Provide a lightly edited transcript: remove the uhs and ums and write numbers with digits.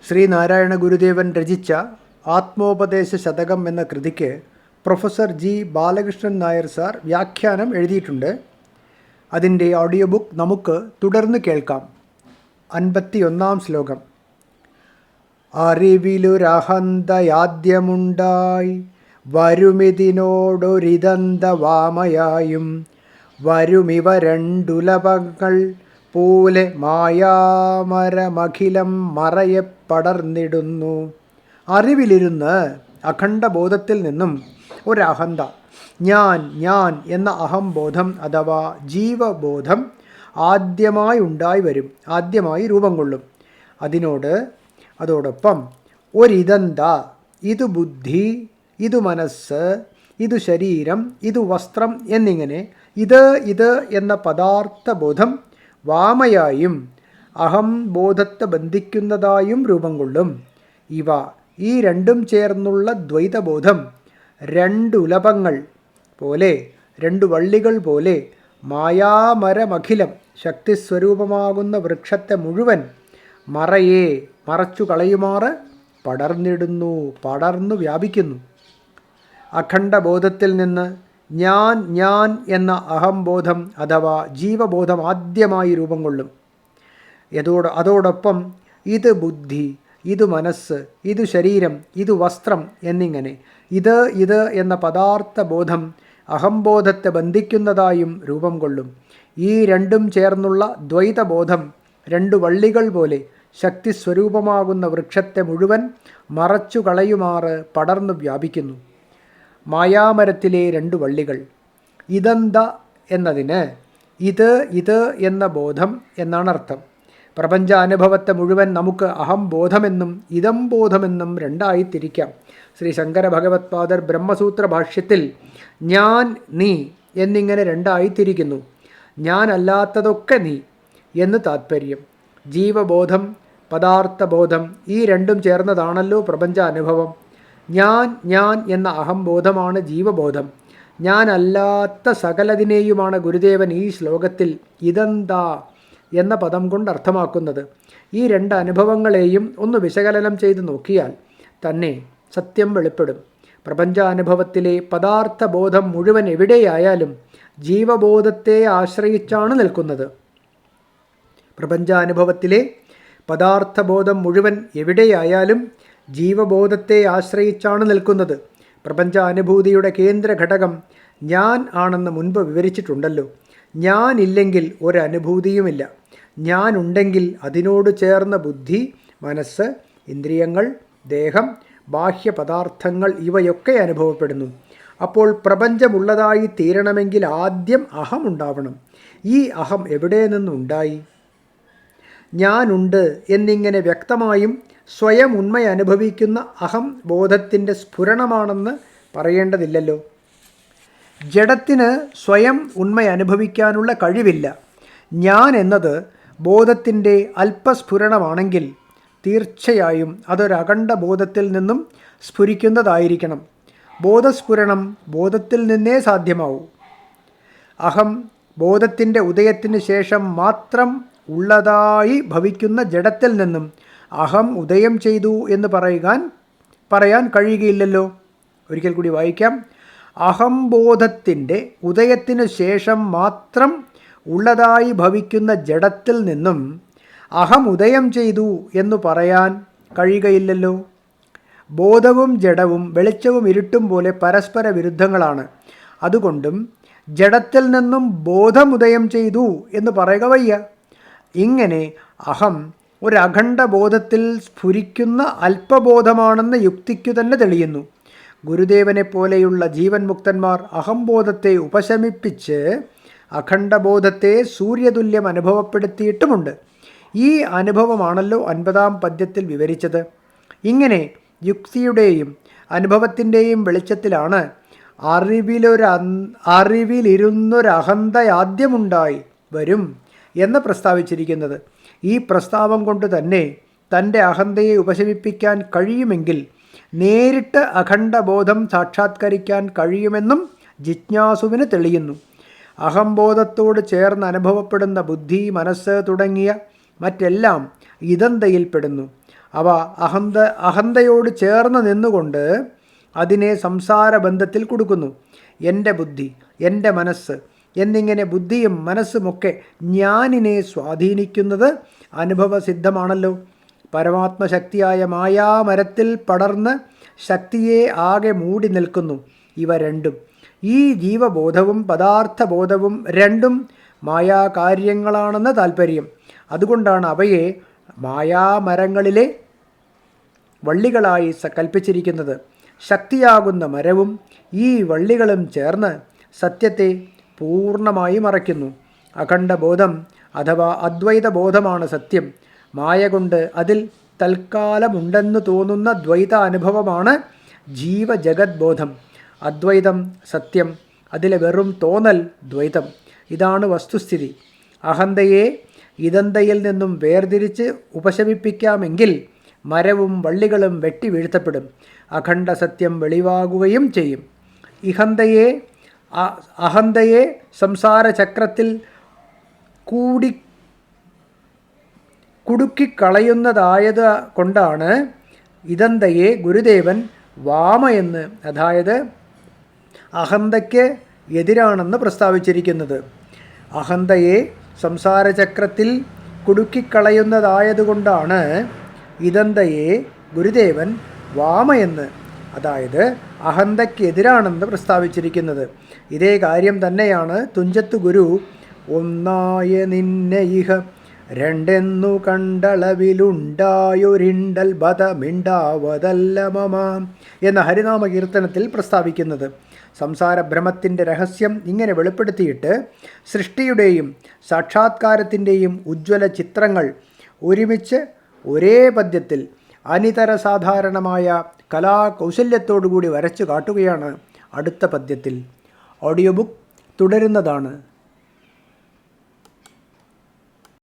ശ്രീനാരായണ ഗുരുദേവൻ രചിച്ച ആത്മോപദേശ ശതകം എന്ന കൃതിക്ക് professor G Balakrishnan Nair sir വ്യാഖ്യാനം എഴുതിയിട്ടുണ്ട്. അതിൻ്റെ ഓഡിയോ ബുക്ക് നമുക്ക് തുടർന്ന് കേൾക്കാം. 51 ശ്ലോകം. അറിവിലൊരഹന്തയാദ്യമുണ്ടായി വരുമിതിനോടൊരിതന്ത വാമയായും വരുമിവ രണ്ടുലപങ്ങൾ പോലെ മായാമരമഖിലം മറയെ പടർന്നിടുന്നു. അറിവിലിരുന്ന് അഖണ്ഡബോധത്തിൽ നിന്നും ഒരഹന്ത, ഞാൻ എന്ന അഹംബോധം അഥവാ ജീവബോധം ആദ്യമായി ഉണ്ടായി വരും, ആദ്യമായി രൂപം കൊള്ളും. അതോടൊപ്പം ഒരിതന്ത, ഇതു ബുദ്ധി, ഇതു മനസ്സ്, ഇതു ശരീരം, ഇതു വസ്ത്രം എന്നിങ്ങനെ ഇത് എന്ന പദാർത്ഥബോധം വാമയായും അഹംബോധത്തെ ബന്ധിക്കുന്നതായും രൂപം കൊള്ളും. ഈ രണ്ടും ചേർന്നുള്ള ദ്വൈതബോധം രണ്ടുലപങ്ങൾ പോലെ, രണ്ടു വള്ളികൾ പോലെ മായാമരമഖിലം ശക്തിസ്വരൂപമാകുന്ന വൃക്ഷത്തെ മുഴുവൻ മറച്ചു കളയുമാറ് പടർന്നു വ്യാപിക്കുന്നു. അഖണ്ഡബോധത്തിൽ നിന്ന് ഞാൻ എന്ന അഹംബോധം അഥവാ ജീവബോധം ആദ്യമായി രൂപം കൊള്ളും. അതോടൊപ്പം ഇത് ബുദ്ധി, ഇത് മനസ്സ്, ഇത് ശരീരം, ഇത് വസ്ത്രം എന്നിങ്ങനെ ഇത് എന്ന പദാർത്ഥബോധം അഹംബോധത്തെ ബന്ധിക്കുന്നതായും രൂപം കൊള്ളും. ഈ രണ്ടും ചേർന്നുള്ള ദ്വൈതബോധം രണ്ടു വള്ളികൾ പോലെ ശക്തിസ്വരൂപമാകുന്ന വൃക്ഷത്തെ മുഴുവൻ മറച്ചു കളയുമാറ് പടർന്നു വ്യാപിക്കുന്നു. മായാമരത്തിലെ രണ്ടു വള്ളികൾ. ഇതന്ത എന്നതിന് ഇത് എന്ന ബോധം എന്നാണ് അർത്ഥം. പ്രപഞ്ച അനുഭവത്തെ മുഴുവൻ നമുക്ക് അഹംബോധമെന്നും ഇതം ബോധമെന്നും രണ്ടായി തിരിക്കാം. ശ്രീ ശങ്കര ഭഗവത്പാദർ ബ്രഹ്മസൂത്ര ഭാഷ്യത്തിൽ ഞാൻ, നീ എന്നിങ്ങനെ രണ്ടായി തിരിക്കുന്നു. ഞാൻ അല്ലാത്തതൊക്കെ നീ എന്ന് താത്പര്യം. ജീവബോധം, പദാർത്ഥബോധം ഈ രണ്ടും ചേർന്നതാണല്ലോ പ്രപഞ്ച അനുഭവം. ഞാൻ എന്ന അഹംബോധമാണ് ജീവബോധം. ഞാൻ അല്ലാത്ത സകലതിനെയുമാണ് ഗുരുദേവൻ ഈ ശ്ലോകത്തിൽ ഇതെന്താ എന്ന പദം കൊണ്ട് അർത്ഥമാക്കുന്നത്. ഈ രണ്ട് അനുഭവങ്ങളെയും ഒന്ന് വിശകലനം ചെയ്ത് നോക്കിയാൽ തന്നെ സത്യം വെളിപ്പെടും. പ്രപഞ്ചാനുഭവത്തിലെ പദാർത്ഥബോധം മുഴുവൻ എവിടെയായാലും ജീവബോധത്തെ ആശ്രയിച്ചാണ് നിൽക്കുന്നത്. പ്രപഞ്ചാനുഭവത്തിലെ പദാർത്ഥബോധം മുഴുവൻ എവിടെയായാലും ജീവബോധത്തെ ആശ്രയിച്ചാണ് നിൽക്കുന്നത്. പ്രപഞ്ചാനുഭൂതിയുടെ കേന്ദ്ര ഘടകം ഞാൻ ആണെന്ന് മുൻപ് വിവരിച്ചിട്ടുണ്ടല്ലോ. ഞാനില്ലെങ്കിൽ ഒരനുഭൂതിയുമില്ല. ഞാനുണ്ടെങ്കിൽ അതിനോട് ചേർന്ന ബുദ്ധി, മനസ്സ്, ഇന്ദ്രിയങ്ങൾ, ദേഹം, ബാഹ്യപദാർത്ഥങ്ങൾ ഇവയൊക്കെ അനുഭവപ്പെടുന്നു. അപ്പോൾ പ്രപഞ്ചമുള്ളതായി തീരണമെങ്കിൽ ആദ്യം അഹം ഉണ്ടാവണം. ഈ അഹം എവിടെ നിന്നുണ്ടായി? ഞാനുണ്ട് എന്നിങ്ങനെ വ്യക്തമായും സ്വയം ഉണ്മ അനുഭവിക്കുന്ന അഹം ബോധത്തിൻ്റെ സ്ഫുരണമാണെന്ന് പറയേണ്ടതില്ലല്ലോ. ജഡത്തിന് സ്വയം ഉണ്മ അനുഭവിക്കാനുള്ള കഴിവില്ല. ഞാൻ എന്നത് ബോധത്തിൻ്റെ അല്പസ്ഫുരണമാണെങ്കിൽ തീർച്ചയായും അതൊരഖണ്ഡ ബോധത്തിൽ നിന്നും സ്ഫുരിക്കുന്നതായിരിക്കണം. ബോധസ്ഫുരണം ബോധത്തിൽ നിന്നേ സാധ്യമാവൂ. അഹം ബോധത്തിൻ്റെ ഉദയത്തിന് ശേഷം മാത്രം ഉള്ളതായി ഭവിക്കുന്ന ജഡത്തിൽ നിന്നും അഹം ഉദയം ചെയ്തു എന്ന് പറയാൻ കഴിയുകയില്ലല്ലോ. ഒരിക്കൽ കൂടി വായിക്കാം. അഹംബോധത്തിൻ്റെ ഉദയത്തിനു ശേഷം മാത്രം ഉള്ളതായി ഭവിക്കുന്ന ജഡത്തിൽ നിന്നും അഹം ഉദയം ചെയ്തു എന്ന് പറയാൻ കഴിയുകയില്ലല്ലോ. ബോധവും ജഡവും വെളിച്ചവും ഇരുട്ടും പോലെ പരസ്പര വിരുദ്ധങ്ങളാണ്. അതുകൊണ്ടും ജഡത്തിൽ നിന്നും ബോധം ഉദയം ചെയ്തു എന്ന് പറയുക വയ്യ. ഇങ്ങനെ അഹം ഒരു അഖണ്ഡ ബോധത്തിൽ സ്ഫുരിക്കുന്ന അല്പബോധമാണെന്ന് യുക്തിക്കു തന്നെ തെളിയുന്നു. ഗുരുദേവനെ പോലെയുള്ള ജീവൻ മുക്തന്മാർ അഹംബോധത്തെ ഉപശമിപ്പിച്ച് അഖണ്ഡബോധത്തെ സൂര്യതുല്യം അനുഭവപ്പെടുത്തിയിട്ടുമുണ്ട്. ഈ അനുഭവമാണല്ലോ 50-ാം പദ്യത്തിൽ വിവരിച്ചത്. ഇങ്ങനെ യുക്തിയുടെയും അനുഭവത്തിൻ്റെയും വെളിച്ചത്തിലാണ് അറിവിലിരുന്നൊരഹന്തയാദ്യമുണ്ടായി വരും എന്ന് പ്രസ്താവിച്ചിരിക്കുന്നത്. ഈ പ്രസ്താവം കൊണ്ട് തന്നെ തൻ്റെ അഹന്തയെ ഉപശമിപ്പിക്കാൻ കഴിയുമെങ്കിൽ നേരിട്ട് അഖണ്ഡബോധം സാക്ഷാത്കരിക്കാൻ കഴിയുമെന്നും ജിജ്ഞാസുവിന് തെളിയുന്നു. അഹംബോധത്തോട് ചേർന്ന് അനുഭവപ്പെടുന്ന ബുദ്ധി, മനസ്സ് തുടങ്ങിയ മറ്റെല്ലാം ഇതന്തയിൽപ്പെടുന്നു. അവ അഹന്തയോട് ചേർന്ന് നിന്നുകൊണ്ട് അതിനെ സംസാര ബന്ധത്തിൽ കൊടുക്കുന്നു. എൻ്റെ ബുദ്ധി, എൻ്റെ മനസ്സ് എന്നിങ്ങനെ ബുദ്ധിയും മനസ്സുമൊക്കെ ഞാനിനെ സ്വാധീനിക്കുന്നത് അനുഭവസിദ്ധമാണല്ലോ. പരമാത്മശക്തിയായ മായാമരത്തിൽ പടർന്ന് ശക്തിയെ ആകെ മൂടി നിൽക്കുന്നു ഇവ രണ്ടും. ഈ ജീവബോധവും പദാർത്ഥബോധവും രണ്ടും മായാകാര്യങ്ങളാണെന്ന് താൽപ്പര്യം. അതുകൊണ്ടാണ് അവയെ മായാമരങ്ങളിലെ വള്ളികളായി കൽപ്പിച്ചിരിക്കുന്നത്. ശക്തിയാകുന്ന മരവും ഈ വള്ളികളും ചേർന്ന് സത്യത്തെ പൂർണ്ണമായി മറയ്ക്കുന്നു. അഖണ്ഡബോധം അഥവാ അദ്വൈത ബോധമാണ് സത്യം. മായ കൊണ്ട് അതിൽ തൽക്കാലമുണ്ടെന്ന് തോന്നുന്ന ദ്വൈത അനുഭവമാണ് ജീവജഗത് ബോധം. അദ്വൈതം സത്യം, അതിലെ വെറും തോന്നൽ ദ്വൈതം. ഇതാണ് വസ്തുസ്ഥിതി. അഹന്തയെ ഇദന്തയിൽ നിന്നും വേർതിരിച്ച് ഉപശമിപ്പിക്കാമെങ്കിൽ മരവും വള്ളികളും വെട്ടി വീഴ്ത്തപ്പെടും. അഖണ്ഡ സത്യം വെളിവാകുകയും ചെയ്യും. അഹന്തയെ സംസാരചക്രത്തിൽ കുടുക്കിക്കളയുന്നതായത് കൊണ്ടാണ് ഇദന്തയെ ഗുരുദേവൻ വാമയെന്ന്, അതായത് അഹന്തയ്ക്ക് എതിരാണെന്ന് പ്രസ്താവിച്ചിരിക്കുന്നത്. അഹന്തയെ സംസാരചക്രത്തിൽ കുടുക്കിക്കളയുന്നതായതുകൊണ്ടാണ് ഇദന്തയെ ഗുരുദേവൻ വാമയെന്ന്, അതായത് അഹന്തയ്ക്കെതിരാണെന്ന് പ്രസ്താവിച്ചിരിക്കുന്നത്. ഇതേ കാര്യം തന്നെയാണ് തുഞ്ചത്ത് ഗുരു ഒന്നായ നിന്നെ ഇഹ രണ്ടെന്നു കണ്ടളവിലുണ്ടായൊരിണ്ടൽ ബധമിണ്ടാവതല്ല മമ എന്ന ഹരിനാമ കീർത്തനത്തിൽ പ്രസ്താവിക്കുന്നത്. സംസാരഭ്രമത്തിൻ്റെ രഹസ്യം ഇങ്ങനെ വെളിപ്പെടുത്തിയിട്ട് സൃഷ്ടിയുടെയും സാക്ഷാത്കാരത്തിൻ്റെയും ഉജ്ജ്വല ചിത്രങ്ങൾ ഒരുമിച്ച് ഒരേ പദ്യത്തിൽ അനിതര സാധാരണമായ കലാകൗശല്യത്തോടുകൂടി വരച്ചു കാട്ടുകയാണ് അടുത്ത പദ്യത്തിൽ. Audio book തുടരുന്നതാണ്.